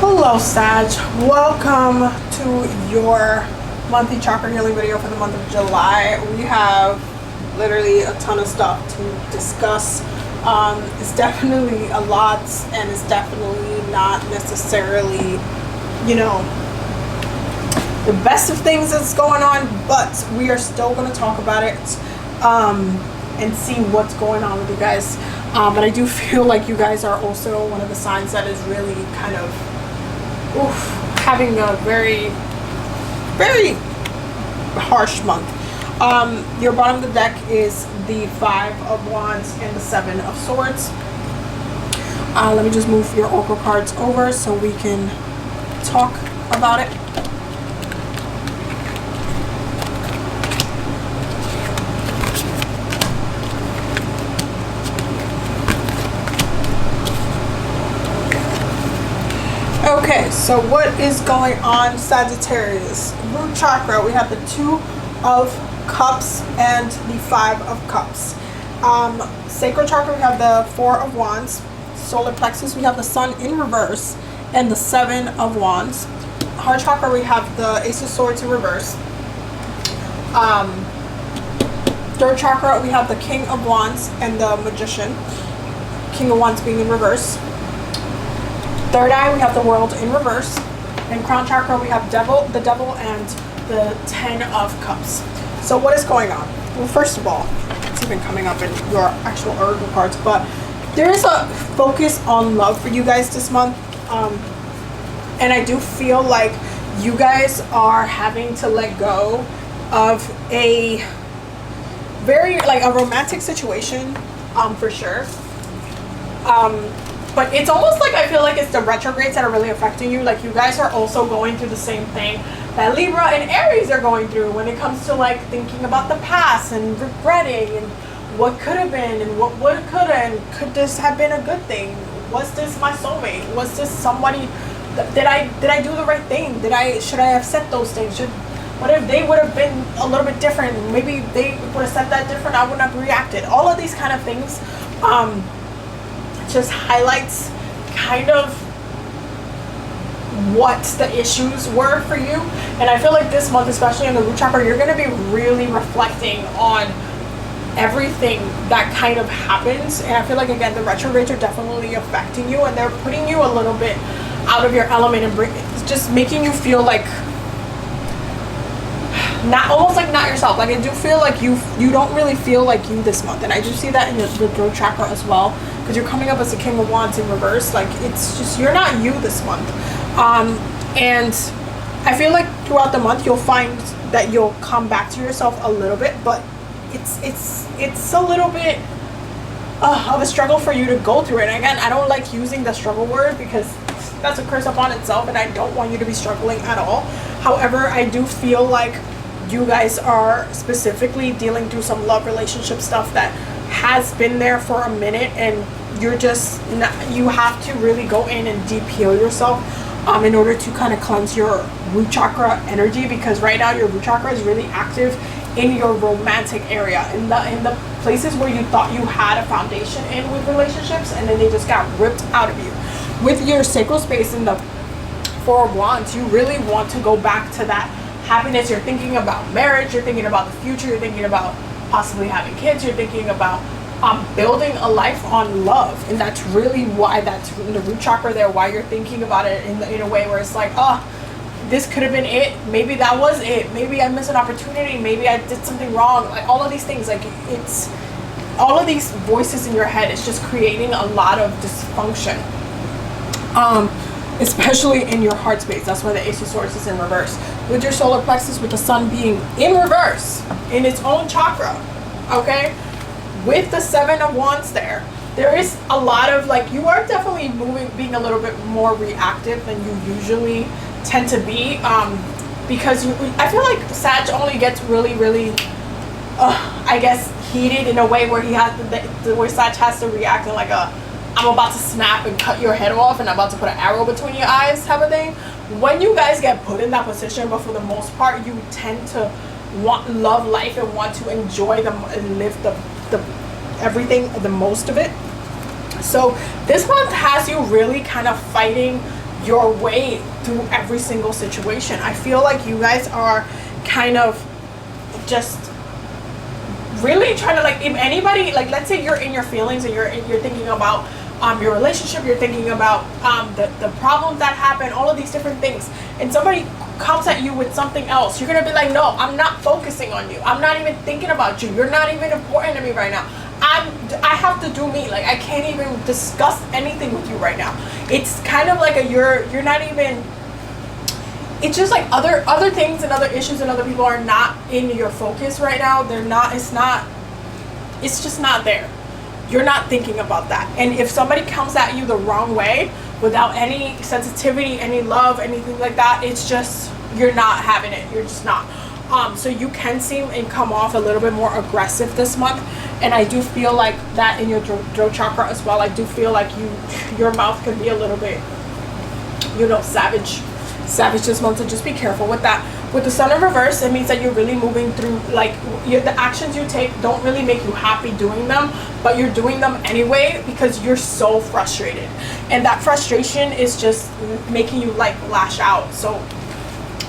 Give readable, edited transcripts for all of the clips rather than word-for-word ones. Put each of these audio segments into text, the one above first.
Hello Sag, welcome to your monthly chakra healing video for the month of July. We have literally a ton of stuff to discuss. It's definitely a lot, and it's definitely not necessarily, you know, the best of things that's going on, but we are still going to talk about it and see what's going on with you guys. But I do feel like you guys are also one of the signs that is really kind of having a very harsh month. Your bottom of the deck is the 5 of Wands and the 7 of Swords. Let me just move your oracle cards over so we can talk about it. Okay, so what is going on, Sagittarius? Root chakra, we have the 2 of Cups and the 5 of Cups. Sacral chakra, we have the 4 of Wands. Solar plexus, we have the Sun in reverse and the 7 of Wands. Heart chakra, we have the Ace of Swords in reverse. Third chakra, we have the King of Wands and the Magician. King of Wands being in reverse. Third eye, we have the World in reverse. And crown chakra, we have the Devil and the 10 of Cups. So what is going on? Well, first of all, it's even coming up in your actual oracle cards, but there is a focus on love for you guys this month. And I do feel like you guys are having to let go of a very, like, a romantic situation, for sure. But it's almost like I feel like it's the retrogrades that are really affecting you. Like, you guys are also going through the same thing that Libra and Aries are going through when it comes to, like, thinking about the past and regretting and what could have been and what would could and could this have been a good thing? Was this my soulmate? Was this somebody? Did I do the right thing? Should I have said those things? What if they would have been a little bit different? Maybe they would have said that different. I wouldn't have reacted. All of these kind of things. Just highlights kind of what the issues were for you. And I feel like this month, especially in the root chakra, you're going to be really reflecting on everything that kind of happens. And I feel like, again, the retrogrades are definitely affecting you, and they're putting you a little bit out of your element and just making you feel like almost like not yourself. Like, I do feel like you don't really feel like you this month, and I do see that in the throat chakra as well, because you're coming up as the King of Wands in reverse. Like, it's just, you're not you this month. And I feel like throughout the month you'll find that you'll come back to yourself a little bit, but it's a little bit of a struggle for you to go through it. And again, I don't like using the struggle word because that's a curse upon itself, and I don't want you to be struggling at all. However, I do feel like you guys are specifically dealing through some love relationship stuff that has been there for a minute, and you're just not, you have to really go in and deep heal yourself in order to kind of cleanse your root chakra energy, because right now your root chakra is really active in your romantic area, in the places where you thought you had a foundation in with relationships, and then they just got ripped out of you. With your sacral space in the 4 of Wands, you really want to go back to that happiness. You're thinking about marriage, you're thinking about the future, you're thinking about possibly having kids, you're thinking about building a life on love. And that's really why that's in the root chakra there, why you're thinking about it in a way where it's like, oh, this could have been it, maybe that was it, maybe I missed an opportunity, maybe I did something wrong. Like, all of these things, like, it's all of these voices in your head is just creating a lot of dysfunction, especially in your heart space. That's why the Ace of Swords is in reverse. With your solar plexus, with the Sun being in reverse in its own chakra, okay? With the 7 of Wands there is a lot of, like, you are definitely being a little bit more reactive than you usually tend to be, because I feel like Sag only gets really, I guess, heated in a way where he has where Sag has to react in like a, I'm about to snap and cut your head off and I'm about to put an arrow between your eyes type of thing. When you guys get put in that position, but for the most part, you tend to love life and want to enjoy them and live the everything, the most of it. So this month has you really kind of fighting your way through every single situation. I feel like you guys are kind of just really trying to, like, if anybody, like, let's say you're in your feelings and you're thinking about your relationship, you're thinking about the problems that happen, all of these different things, and somebody comes at you with something else, you're gonna be like, no, I'm not focusing on you, I'm not even thinking about you, you're not even important to me right now, I have to do me, like, I can't even discuss anything with you right now. It's kind of like you're not even, it's just like other things and other issues and other people are not in your focus right now. They're not, it's just not there. You're not thinking about that. And if somebody comes at you the wrong way, without any sensitivity, any love, anything like that, it's just, you're not having it. You're just not. So you can seem and come off a little bit more aggressive this month. And I do feel like that in your throat chakra as well. I do feel like your mouth can be a little bit, savage this month. So just be careful with that. With the sun in reverse, it means that you're really moving through, like, the actions you take don't really make you happy doing them, but you're doing them anyway because you're so frustrated. And that frustration is just making you, like, lash out. So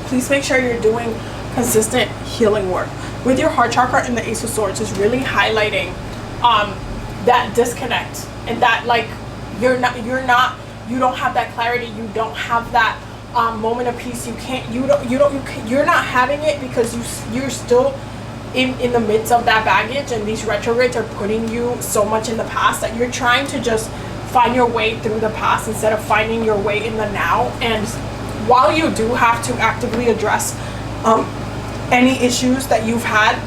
please make sure you're doing consistent healing work. With your heart chakra and the Ace of Swords is really highlighting that disconnect, and that, like, you don't have that clarity, you don't have that moment of peace. You're not having it because you're still in the midst of that baggage, and these retrogrades are putting you so much in the past that you're trying to just find your way through the past instead of finding your way in the now. And while you do have to actively address any issues that you've had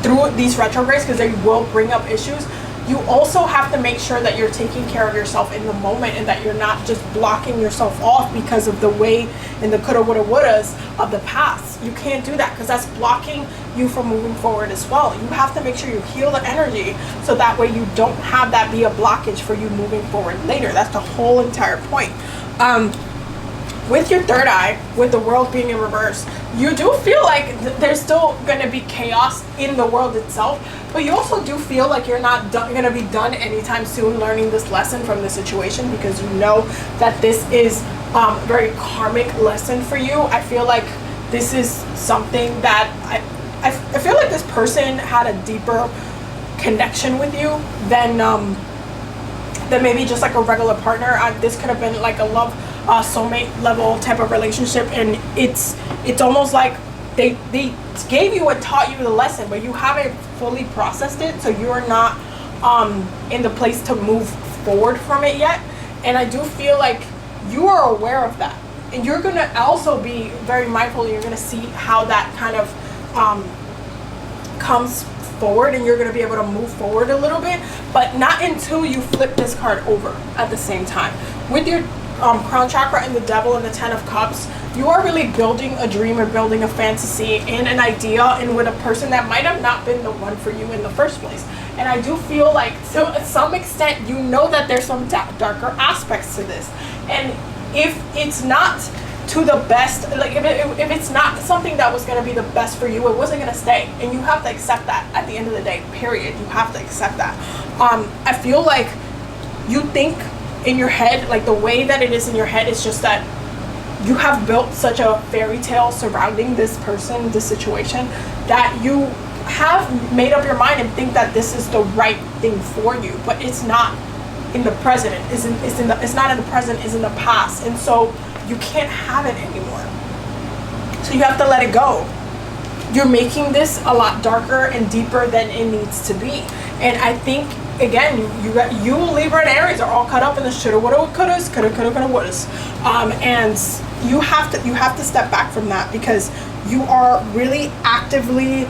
through these retrogrades, because they will bring up issues, you also have to make sure that you're taking care of yourself in the moment, and that you're not just blocking yourself off because of the way and the coulda, woulda, wouldas of the past. You can't do that, because that's blocking you from moving forward as well. You have to make sure you heal the energy, so that way you don't have that be a blockage for you moving forward later. That's the whole entire point. With your third eye, with the world being in reverse, you do feel like there's still going to be chaos in the world itself, but you also do feel like you're not going to be done anytime soon learning this lesson from the situation, because you know that this is a very karmic lesson for you. I feel like this is something that I feel like this person had a deeper connection with you than maybe just like a regular partner. This could have been like a love soulmate level type of relationship, and it's almost like they gave you and taught you the lesson, but you haven't fully processed it, so you're not in the place to move forward from it yet. And I do feel like you are aware of that, and you're gonna also be very mindful, and you're gonna see how that kind of comes forward, and you're going to be able to move forward a little bit, but not until you flip this card over at the same time. With your crown chakra and the devil and the 10 of cups, you are really building a dream or building a fantasy and an idea, and with a person that might have not been the one for you in the first place. And I do feel like, to some extent, you know that there's some darker aspects to this, and if it's not to the best, like if it's not something that was going to be the best for you, it wasn't going to stay, and you have to accept that at the end of the day, period. You have to accept that. I feel like you think in your head, like the way that it is in your head is just that you have built such a fairy tale surrounding this person, this situation, that you have made up your mind and think that this is the right thing for you, but it's not in the present. It's not in the present, it's in the past, and so you can't have it anymore. So you have to let it go. You're making this a lot darker and deeper than it needs to be. And I think, again, you Libra and Aries are all caught up in the shoulda, woulda, couldas, coulda, wouldas. And you have to step back from that, because you are really actively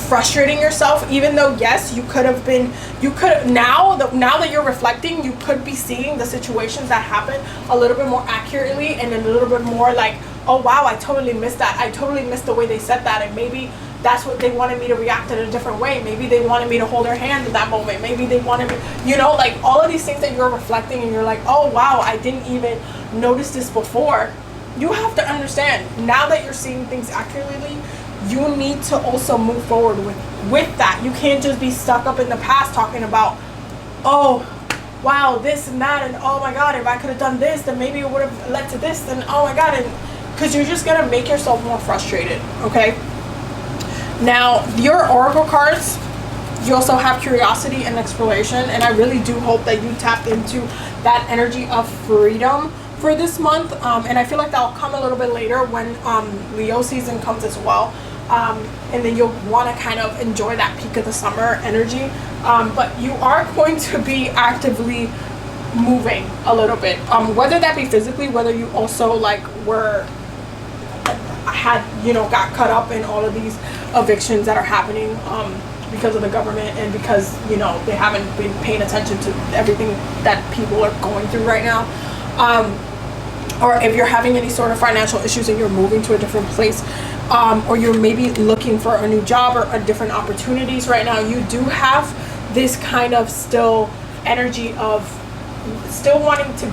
frustrating yourself, even though, yes, now that you're reflecting, you could be seeing the situations that happen a little bit more accurately, and a little bit more like, oh wow, I totally missed that, I totally missed the way they said that, and maybe that's what they wanted me to react in a different way. Maybe they wanted me to hold their hand in that moment. Maybe they wanted me, like all of these things that you're reflecting, and you're like, oh wow, I didn't even notice this before. You have to understand, now that you're seeing things accurately, you need to also move forward with that. You can't just be stuck up in the past talking about, oh, wow, this and that, and oh my god, if I could have done this, then maybe it would have led to this, then oh my god, and because you're just gonna make yourself more frustrated. Okay, now your oracle cards, you also have curiosity and exploration, and I really do hope that you tapped into that energy of freedom for this month, and I feel like that'll come a little bit later when Leo season comes as well, and then you'll want to kind of enjoy that peak of the summer energy, but you are going to be actively moving a little bit, whether that be physically, whether you also like got caught up in all of these evictions that are happening because of the government, and because they haven't been paying attention to everything that people are going through right now, or if you're having any sort of financial issues and you're moving to a different place, or you're maybe looking for a new job or different opportunities right now, you do have this kind of still energy of still wanting to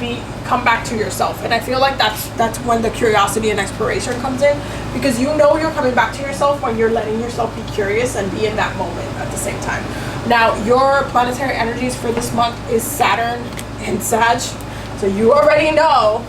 come back to yourself, and I feel like that's when the curiosity and exploration comes in, because you're coming back to yourself when you're letting yourself be curious and be in that moment at the same time. Now your planetary energies for this month is Saturn and Sag, so you already know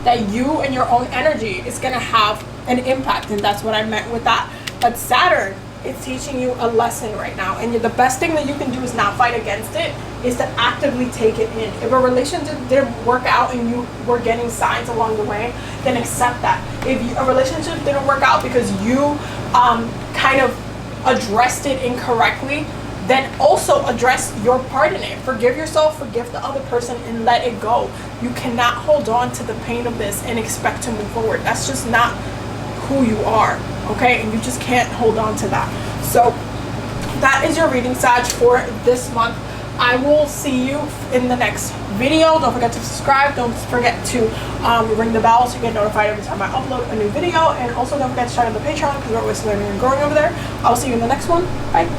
that you and your own energy is going to have an impact, and that's what I meant with that. But Saturn, it's teaching you a lesson right now, and the best thing that you can do is not fight against it, is to actively take it in. If a relationship didn't work out and you were getting signs along the way, then accept that. If a relationship didn't work out because you kind of addressed it incorrectly, then also address your part in it. Forgive yourself, forgive the other person, and let it go. You cannot hold on to the pain of this and expect to move forward. That's just not who you are, okay? And you just can't hold on to that. So that is your reading, Sag, for this month. I will see you in the next video. Don't forget to subscribe. Don't forget to ring the bell so you get notified every time I upload a new video. And also don't forget to check out the Patreon, because we're always learning and growing over there. I'll see you in the next one. Bye.